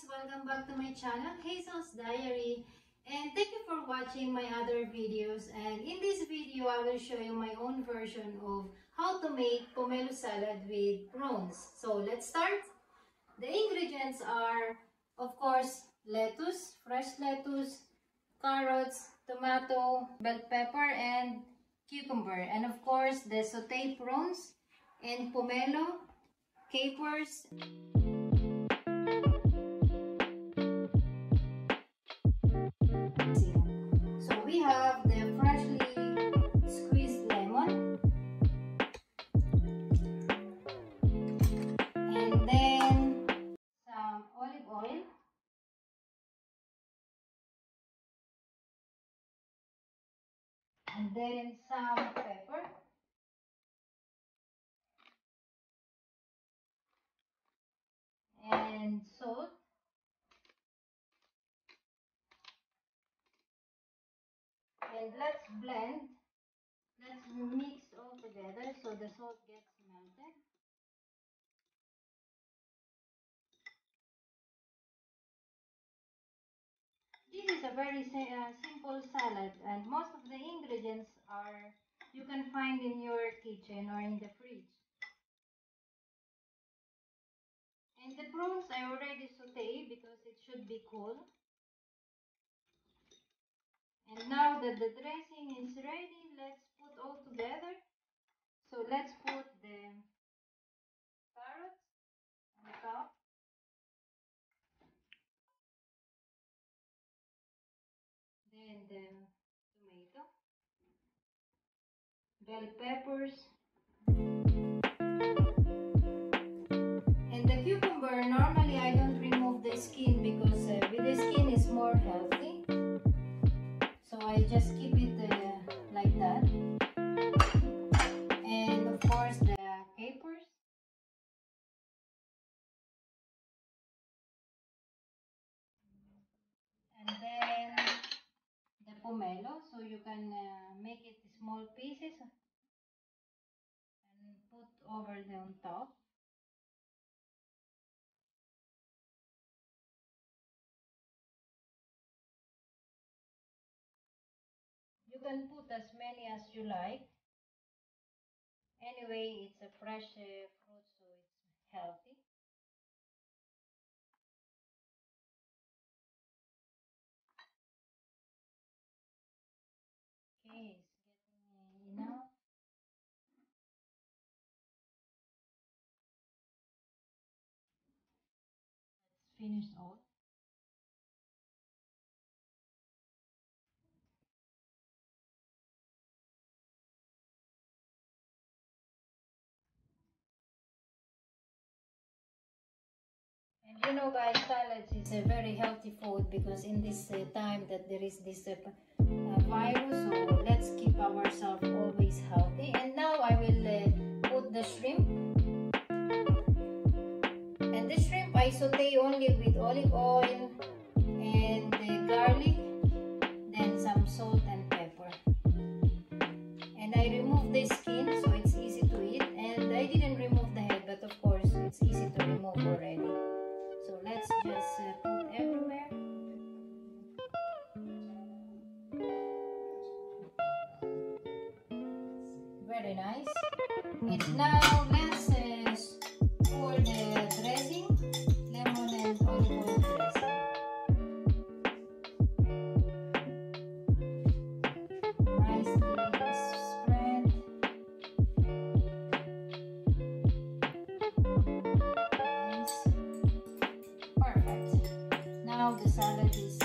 welcome back to my channel, Hazel's Diary, and thank you for watching my other videos. And in this video, I will show you my own version of how to make pomelo salad with prawns. So let's start. The ingredients are, of course, lettuce, fresh lettuce, carrots, tomato, bell pepper, and cucumber. And of course, the sauteed prawns and pomelo, capers. So we have the freshly squeezed lemon, and then some olive oil, and then some pepper, and salt, and let's blend. Let's mix all together so the salt gets melted. This is a very simple salad, and most of the ingredients are you can find in your kitchen or in the fridge. And the prawns I already sauteed because it should be cool. And now that the dressing is ready, let's put all together. So let's put the carrots on top. Then the tomato, bell peppers, and the cucumber. Normally I don't remove the skin because with the skin is more healthy. So I just keep it like that. And of course the capers. And then the pomelo, so you can make it small pieces and put over the on top. You can put as many as you like. Anyway, it's a fresh fruit, so it's healthy. Okay, it's getting enough. Let's finish all. And you know guys, salads is a very healthy food because in this time that there is this virus, so let's keep ourselves always healthy. And now I will put the shrimp. And the shrimp I saute only with olive oil and the garlic, then some salt and pepper. And I remove the skin so it's easy to eat. And I didn't remove the head, but of course it's easy to remove already. So let's just put everywhere. Very nice. And now let's pour the dressing, lemon and olive oil dressing. Nicely spread. Nice. Perfect. Now the salad is